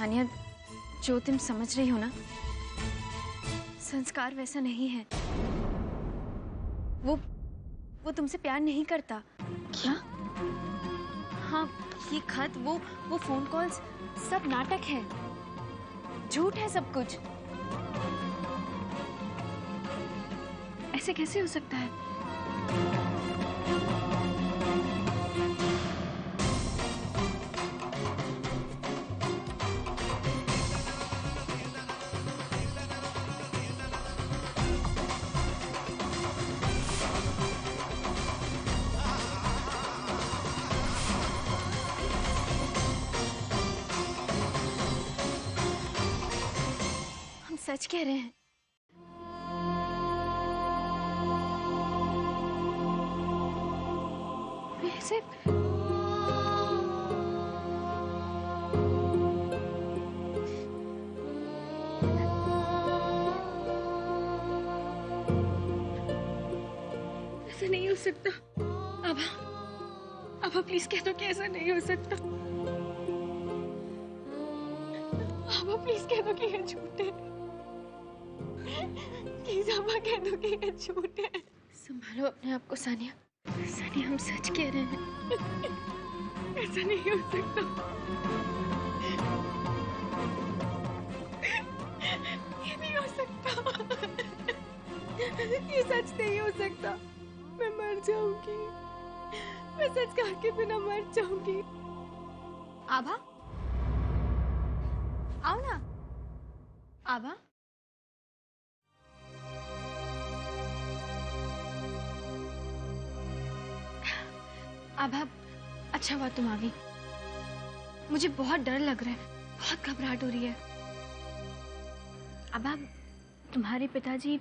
सानिया, जो तुम समझ रही हो ना, संस्कार वैसा नहीं है। वो तुमसे प्यार नहीं करता। क्या? हाँ, ये खत, वो फोन कॉल्स सब नाटक है, झूठ है सब कुछ। ऐसे कैसे हो सकता है? हम सच कह रहे हैं। ऐसे ऐसा नहीं हो सकता। आभा प्लीज कह दो कि ऐसा नहीं हो सकता। आभा प्लीज कह दो कि ये झूठ है। प्लीज आभा कह दो कि ये झूठ है। संभालो अपने आप को सानिया। सानिया, हम सच कह रहे हैं। ऐसा नहीं हो सकता। ये नहीं हो सकता। ये सच नहीं हो सकता। मैं मर जाऊंगी। मैं सच कहा के बिना मर जाऊंगी। आभा, आओ ना। आभा, आभा, अच्छा हुआ तुम आ गई। मुझे बहुत डर लग रहा है, बहुत घबराहट हो रही है। आभा, तुम्हारे पिताजी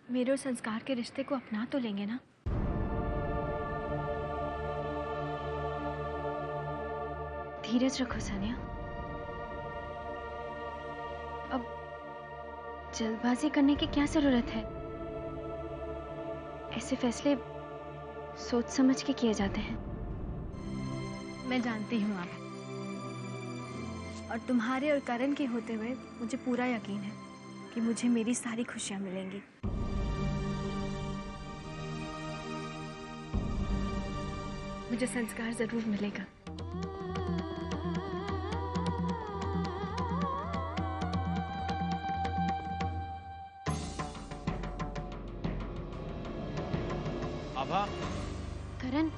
मेरे और संस्कार के रिश्ते को अपना तो लेंगे ना? धीरज रखो सानिया। अब जल्दबाजी करने की क्या जरूरत है? ऐसे फैसले सोच समझ के किए जाते हैं। मैं जानती हूँ आप, और तुम्हारे और करण के होते हुए मुझे पूरा यकीन है कि मुझे मेरी सारी खुशियां मिलेंगी। मुझे संस्कार जरूर मिलेगा। आभा, करण,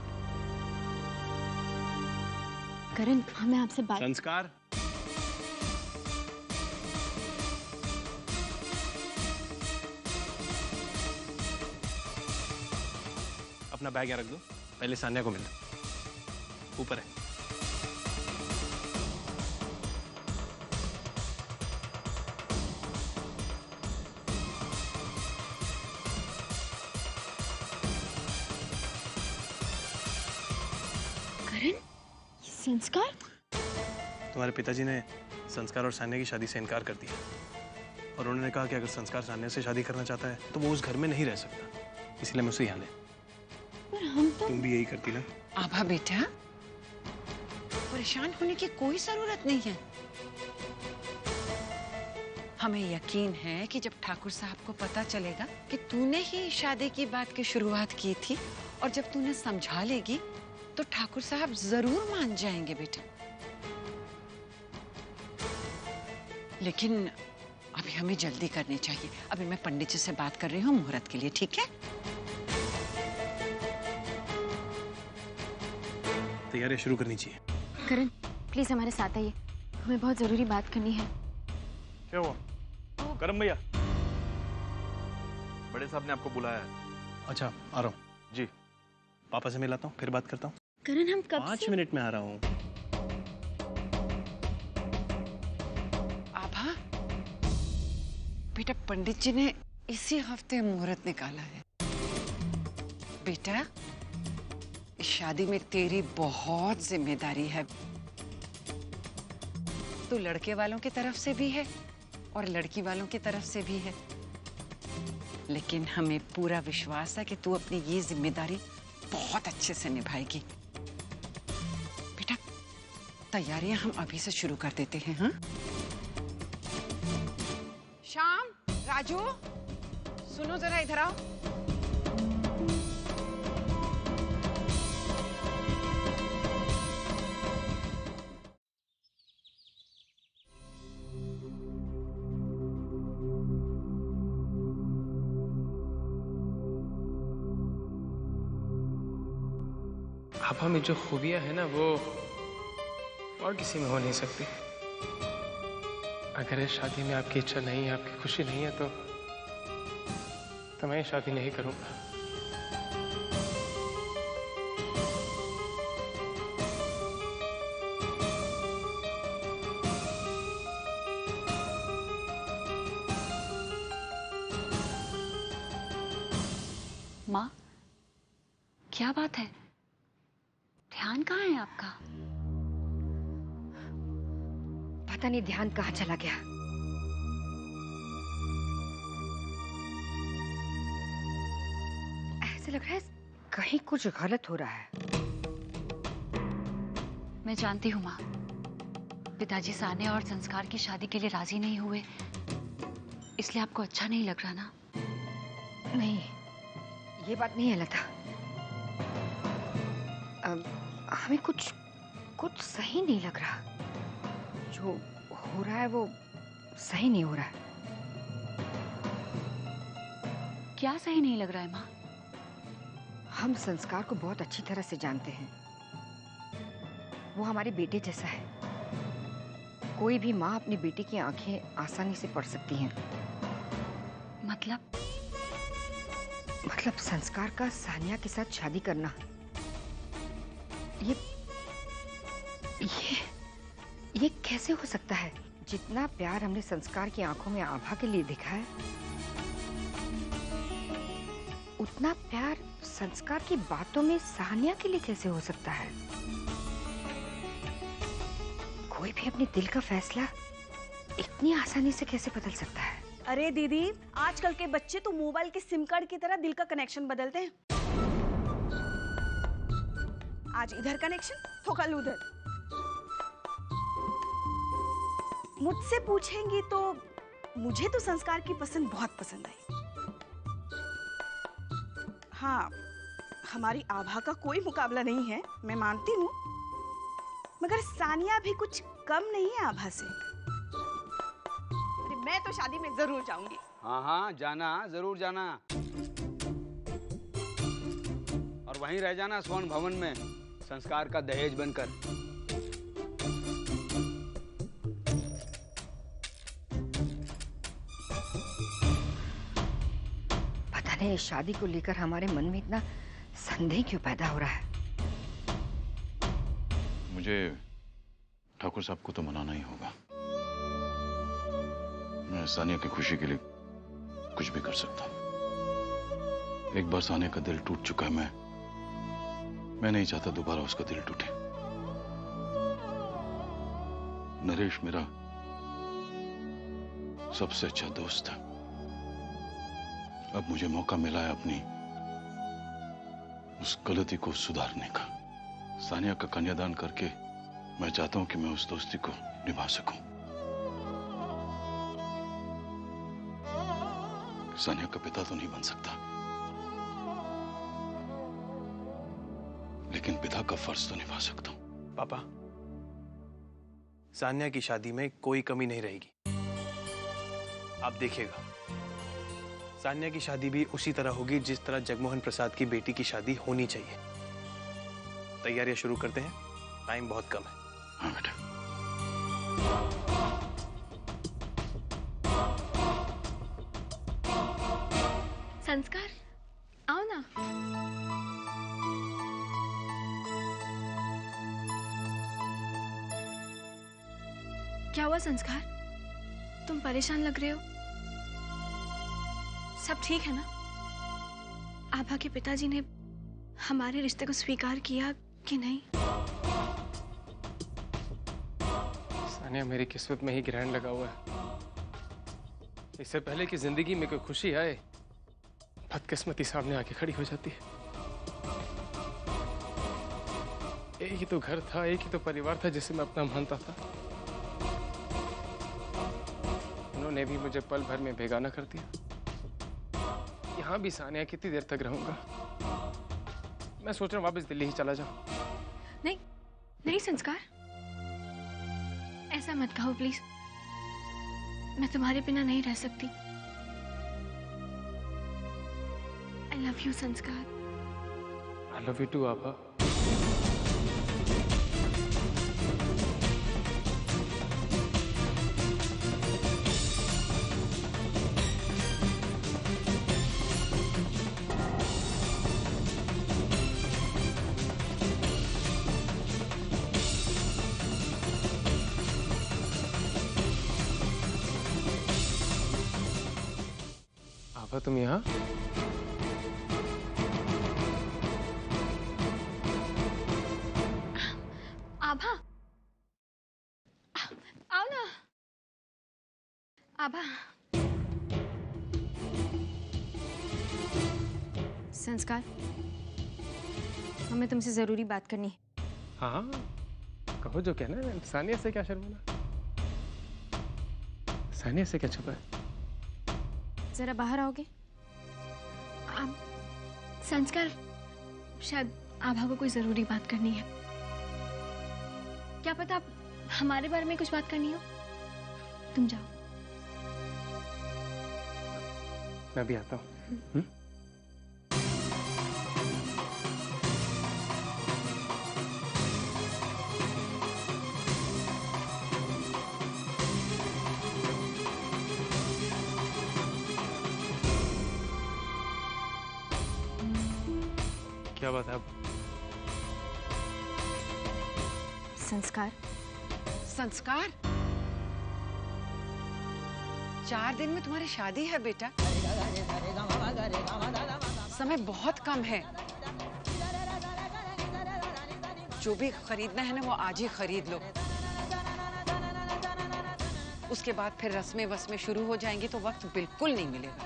करण, हमें आपसे बात। संस्कार, अपना बैग यहाँ रख दो, पहले सान्या को मिलना। ऊपर है। करण, संस्कार? तुम्हारे पिताजी ने संस्कार और सान्या की शादी से इनकार कर दिया, और उन्होंने कहा कि अगर संस्कार सान्या से शादी करना चाहता है तो वो उस घर में नहीं रह सकता, इसलिए मैं उसे यहाँ ले। पर हम तो... तुम भी यही करती ना? आभा बेटा, परेशान होने की कोई जरूरत नहीं है। हमें यकीन है कि जब ठाकुर साहब को पता चलेगा कि तूने ही शादी की बात की शुरुआत की थी, और जब तूने समझा लेगी तो ठाकुर साहब जरूर मान जाएंगे बेटा। लेकिन अभी हमें जल्दी करनी चाहिए। अभी मैं पंडित जी से बात कर रही हूँ मुहूर्त के लिए, ठीक है? तैयारी शुरू करनी चाहिए। करण, प्लीज हमारे साथ आइए, हमें बहुत जरूरी बात करनी है। क्या हुआ? करम भैया, बड़े साहब ने आपको बुलाया है। अच्छा, आ रहा हूँ जी। पापा से मिलाता हूँ, फिर बात करता हूँ। करण, हम कब 5 से... मिनट में आ रहा हूँ। आभा बेटा, पंडित जी ने इसी हफ्ते मुहूर्त निकाला है। बेटा, इस शादी में तेरी बहुत जिम्मेदारी है। तू लड़के वालों की तरफ से भी है और लड़की वालों की तरफ से भी है, लेकिन हमें पूरा विश्वास है कि तू अपनी ये जिम्मेदारी बहुत अच्छे से निभाएगी। बेटा, तैयारियां हम अभी से शुरू कर देते हैं, हाँ? राजू, सुनो जरा, इधर आओ। आभा में जो खूबियां है ना, वो और किसी में हो नहीं सकती। अगर इस शादी में आपकी इच्छा नहीं है, आपकी खुशी नहीं है, तो मैं ये शादी नहीं करूंगा। माँ, क्या बात है? ध्यान कहाँ है आपका? पता नहीं ध्यान कहाँ चला गया। ऐसे लग रहा है कहीं कुछ गलत हो रहा है। मैं जानती हूँ माँ, पिताजी सान्या और संस्कार की शादी के लिए राजी नहीं हुए, इसलिए आपको अच्छा नहीं लग रहा ना? नहीं, ये बात नहीं है लता। हमें कुछ सही नहीं लग रहा। जो हो रहा है वो सही नहीं हो रहा है। क्या सही नहीं लग रहा है माँ? हम संस्कार को बहुत अच्छी तरह से जानते हैं। वो हमारे बेटे जैसा है। कोई भी माँ अपनी बेटी की आंखें आसानी से पढ़ सकती हैं। मतलब संस्कार का सानिया के साथ शादी करना, ये कैसे हो सकता है? जितना प्यार हमने संस्कार की आंखों में आभा के लिए देखा है, उतना प्यार संस्कार की बातों में सानिया के लिए कैसे हो सकता है? कोई भी अपने दिल का फैसला इतनी आसानी से कैसे बदल सकता है? अरे दीदी, आजकल के बच्चे तो मोबाइल के सिम कार्ड की तरह दिल का कनेक्शन बदलते हैं। आज इधर कनेक्शन तो कल उधर। मुझसे पूछेंगी तो मुझे तो संस्कार की पसंद बहुत पसंद आई। हाँ, हमारी आभा का कोई मुकाबला नहीं है, मैं मानती हूँ, मगर सानिया भी कुछ कम नहीं है आभा से। मैं तो शादी में जरूर जाऊंगी। हाँ हाँ, जाना, जरूर जाना। और वहीं रह जाना स्वर्ण भवन में, संस्कार का दहेज बनकर। पता नहीं इस शादी को लेकर हमारे मन में इतना संदेह क्यों पैदा हो रहा है। मुझे ठाकुर साहब को तो मनाना ही होगा। मैं सानिया की खुशी के लिए कुछ भी कर सकता हूँ। एक बार सानिया का दिल टूट चुका है, मैं नहीं चाहता दोबारा उसका दिल टूटे। नरेश मेरा सबसे अच्छा दोस्त है। अब मुझे मौका मिला है अपनी उस गलती को सुधारने का। सानिया का कन्यादान करके मैं चाहता हूं कि मैं उस दोस्ती को निभा सकूं। सानिया का पिता तो नहीं बन सकता, लेकिन पिता का फर्ज तो निभा सकता हूं। पापा, सानिया की शादी में कोई कमी नहीं रहेगी। आप देखिएगा, सानिया की शादी भी उसी तरह होगी जिस तरह जगमोहन प्रसाद की बेटी की शादी होनी चाहिए। तैयारियां शुरू करते हैं, टाइम बहुत कम है। हाँ बेटा। संस्कार, आओ ना। क्या हुआ संस्कार? तुम परेशान लग रहे हो। सब ठीक है ना? आभा के पिताजी ने हमारे रिश्ते को स्वीकार किया कि नहीं? सानिया मेरी किस्मत में ही ग्रहण लगा हुआ है। इससे पहले कि जिंदगी में कोई खुशी आए, बदकिस्मती सामने आके खड़ी हो जाती है। एक ही तो घर था, एक ही तो परिवार था जिसे मैं अपना मानता था। ने भी मुझे पल भर में बेगाना कर दिया। यहाँ भी सानिया कितनी देर तक रहूंगा? मैं सोच रहा हूँ वापस दिल्ली ही चला जाऊं। नहीं नहीं संस्कार, ऐसा मत कहो प्लीज। मैं तुम्हारे बिना नहीं रह सकती। आई लव यू संस्कार। आई लव यू टू आभा। आभा तुम यहाँ? आभा, आओ ना। आभा, संस्कार, हमें तुमसे जरूरी बात करनी है। हाँ कहो जो कहना है। सानिया से क्या शर्माना? सानिया से क्या छुपा है? जरा बाहर आओगे? संस्कार, शायद आभा को कोई जरूरी बात करनी है। क्या पता आप हमारे बारे में कुछ बात करनी हो। तुम जाओ। मैं भी आता हूँ। क्या बात है अब? संस्कार। संस्कार? 4 दिन में तुम्हारी शादी है बेटा। समय बहुत कम है। जो भी खरीदना है ना वो आज ही खरीद लो। उसके बाद फिर रस्में वस्में शुरू हो जाएंगी तो वक्त बिल्कुल नहीं मिलेगा।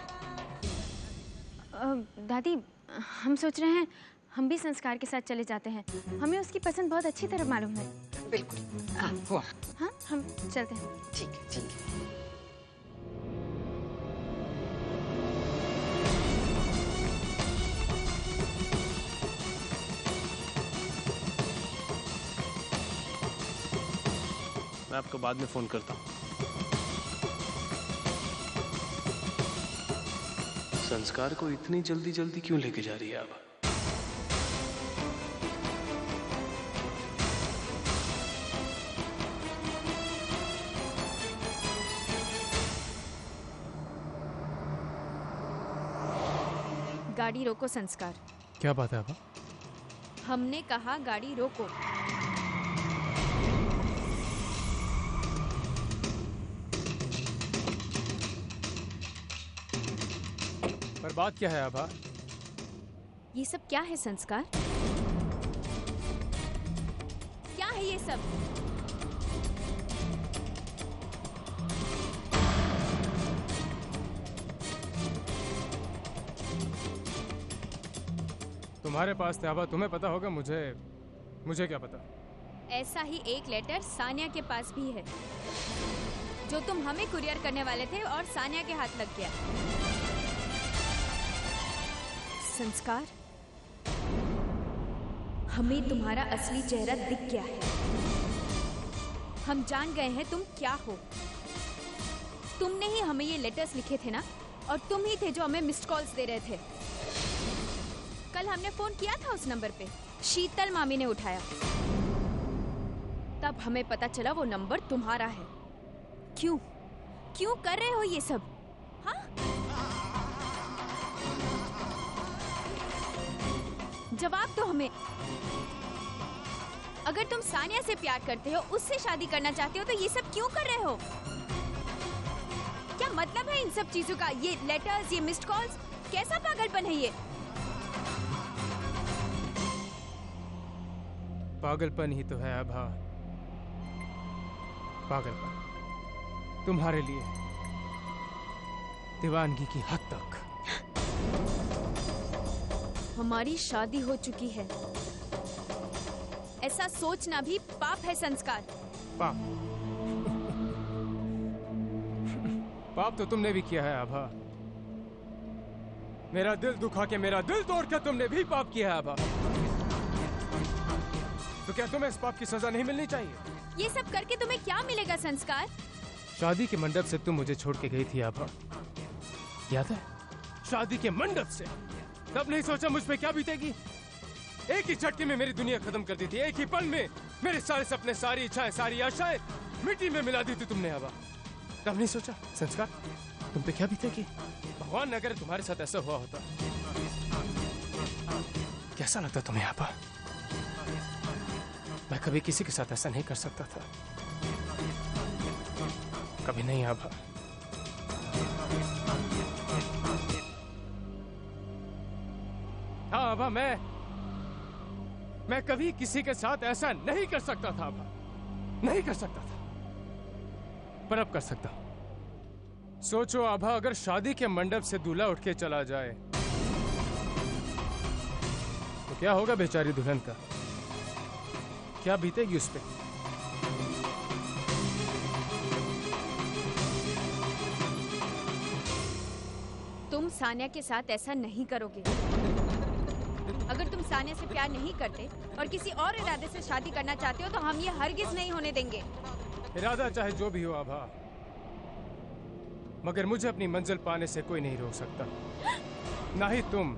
दादी, हम सोच रहे हैं हम भी संस्कार के साथ चले जाते हैं। हमें उसकी पसंद बहुत अच्छी तरह मालूम है। बिल्कुल। हाँ हुआ। हाँ हम चलते हैं। ठीक है ठीक है। मैं आपको बाद में फोन करता हूँ। संस्कार को इतनी जल्दी जल्दी क्यों लेके जा रही है आभा? गाड़ी रोको संस्कार। क्या बात है आभा? हमने कहा गाड़ी रोको। पर बात क्या है आभा? ये सब क्या है संस्कार? क्या है ये सब? तुम्हारे पास थे आभा, तुम्हें पता होगा। मुझे क्या पता? ऐसा ही एक लेटर सानिया के पास भी है जो तुम हमें कुरियर करने वाले थे और सानिया के हाथ लग गया। संस्कार, हमें तुम्हारा असली चेहरा दिख गया है। हम जान गए हैं तुम क्या हो। तुमने ही हमें ये लेटर्स लिखे थे ना, और तुम ही थे जो हमें मिस्ड कॉल्स दे रहे थे। कल हमने फोन किया था उस नंबर पे, शीतल मामी ने उठाया। तब हमें पता चला वो नंबर तुम्हारा है। क्यों क्यों कर रहे हो ये सब? हाँ, जवाब दो हमें। अगर तुम सानिया से प्यार करते हो, उससे शादी करना चाहते हो, तो ये सब क्यों कर रहे हो? क्या मतलब है इन सब चीजों का? ये लेटर्स, ये मिस्ड कॉल्स, कैसा पागलपन है ये? पागलपन ही तो है आभा, पागलपन। तुम्हारे लिए दीवानगी की हद तक। हमारी शादी हो चुकी है, ऐसा सोचना भी पाप है संस्कार। पाप? पाप तो तुमने भी किया है आभा। मेरा दिल दुखा के, मेरा दिल तोड़ के तुमने भी पाप किया है आभा। तो क्या तुम्हें इस पाप की सजा नहीं मिलनी चाहिए? ये सब करके तुम्हें क्या मिलेगा संस्कार? शादी के मंडप से तुम मुझे छोड़ के गई थी आभा, याद है? शादी के मंडप से। तब नहीं सोचा मुझ पे क्या बीतेगी? एक ही झटके में मेरी दुनिया खत्म कर दी थी। एक ही पल में मेरे सारे सपने, सारी इच्छाएं, सारी आशाएं मिट्टी में मिला दी थी तुमने आभा। तब नहीं सोचा संस्कार तुम पे क्या बीतेगी? भगवान ने अगर तुम्हारे साथ ऐसा हुआ होता, कैसा लगता तुम्हें आभा? मैं कभी किसी के साथ ऐसा नहीं कर सकता था, कभी नहीं आभा। हाँ आभा, मैं कभी किसी के साथ ऐसा नहीं कर सकता था आभा, नहीं कर सकता था, पर अब कर सकता हूं। सोचो आभा, अगर शादी के मंडप से दूल्हा उठ के चला जाए तो क्या होगा बेचारी दुल्हन का? क्या बीतेगी उस पे? तुम सानिया के साथ ऐसा नहीं करोगे। अगर तुम सानिया से प्यार नहीं करते और किसी और इरादे से शादी करना चाहते हो तो हम ये हरगिज नहीं होने देंगे। इरादा चाहे जो भी हो आभा, मगर मुझे अपनी मंजिल पाने से कोई नहीं रोक सकता, ना ही तुम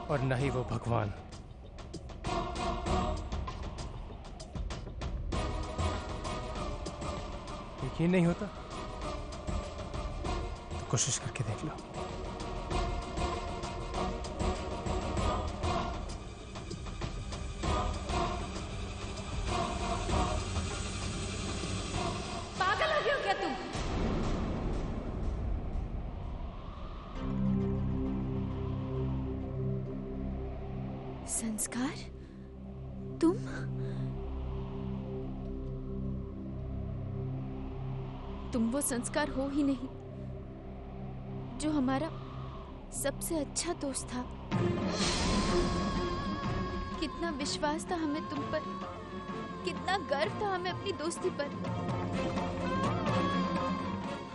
और ना ही वो भगवान। यकीन नहीं होता तो कोशिश करके देख लो। पागल हो गए हो क्या तुम? संस्कार, तुम वो संस्कार हो ही नहीं जो हमारा सबसे अच्छा दोस्त था। कितना विश्वास था हमें तुम पर, कितना गर्व था हमें अपनी दोस्ती पर।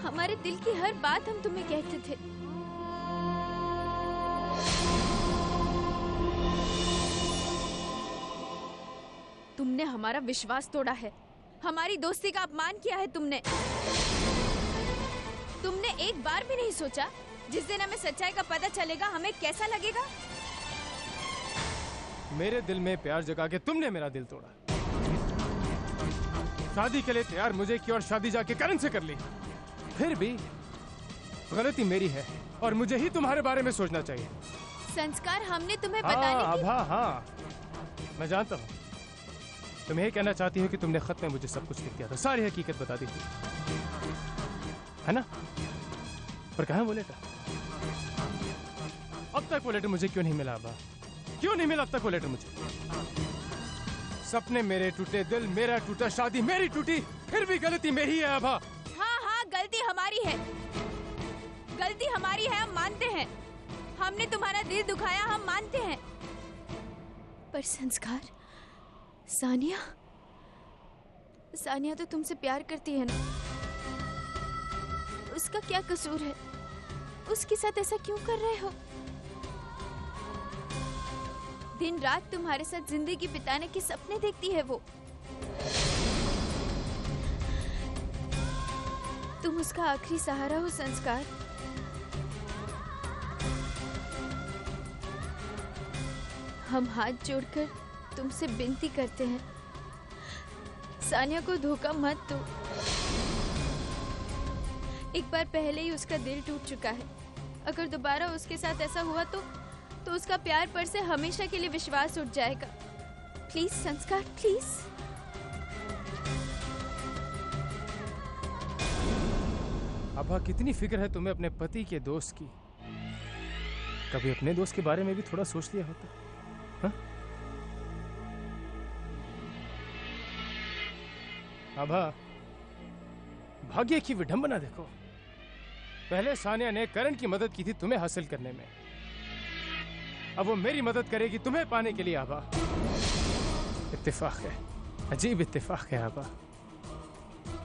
हमारे दिल की हर बात हम तुम्हें कहते थे। तुमने हमारा विश्वास तोड़ा है, हमारी दोस्ती का अपमान किया है तुमने। तुमने एक बार भी नहीं सोचा जिस दिन हमें सच्चाई का पता चलेगा हमें कैसा लगेगा। मेरे दिल में प्यार जगा के तुमने मेरा दिल तोड़ा। शादी के लिए तैयार मुझे की और शादी जाके करण से कर ली। फिर भी गलती मेरी है और मुझे ही तुम्हारे बारे में सोचना चाहिए। संस्कार, हमने तुम्हें बताने की... हाँ, मैं जानता हूँ तुम यही कहना चाहती हो कि तुमने खत में मुझे सब कुछ लिख दिया था, सारी हकीकत बता दी थी, है ना? पर कहाँ वो लेटर? अब तक वो लेटर मुझे क्यों नहीं मिला आबा? क्यों नहीं मिला अब तक वो लेटर मुझे? सपने मेरे टूटे, दिल मेरा टूटा, शादी मेरी टूटी, फिर भी गलती मेरी है आबा। हाँ, गलती हमारी है, गलती हमारी है, हम मानते हैं। हमने तुम्हारा दिल दुखाया, हम मानते हैं। पर संस्कार, सानिया तो तुमसे प्यार करती है ना? उसका क्या कसूर है? उसके साथ ऐसा क्यों कर रहे हो? दिन रात तुम्हारे साथ जिंदगी बिताने के सपने देखती है वो। तुम उसका आखिरी सहारा हो संस्कार। हम हाथ जोड़कर तुमसे विनती करते हैं, सानिया को धोखा मत दो। एक बार पहले ही उसका दिल टूट चुका है। अगर दोबारा उसके साथ ऐसा हुआ तो उसका प्यार पर से हमेशा के लिए विश्वास उठ जाएगा। प्लीज संस्कार, प्लीज। आभा, कितनी फिक्र है तुम्हें अपने पति के दोस्त की। कभी अपने दोस्त के बारे में भी थोड़ा सोच लिया होता? हाँ? आभा, भाग्य की विडंबना देखो। पहले सानिया ने करण की मदद की थी तुम्हें हासिल करने में, अब वो मेरी मदद करेगी तुम्हें पाने के लिए। आभा, इत्तेफाक है, अजीब इत्तेफाक है आभा।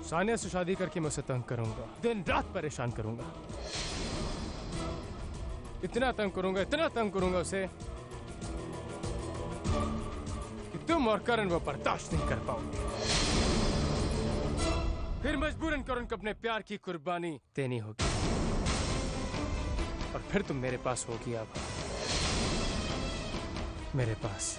सानिया से शादी करके मैं उसे तंग करूंगा, दिन रात परेशान करूंगा, इतना तंग करूंगा उसे कि तुम और करण वो बर्दाश्त नहीं कर पाओगे। फिर मजबूरन करण को अपने प्यार की कुर्बानी देनी होगी और फिर तुम मेरे पास होगी आभा, मेरे पास।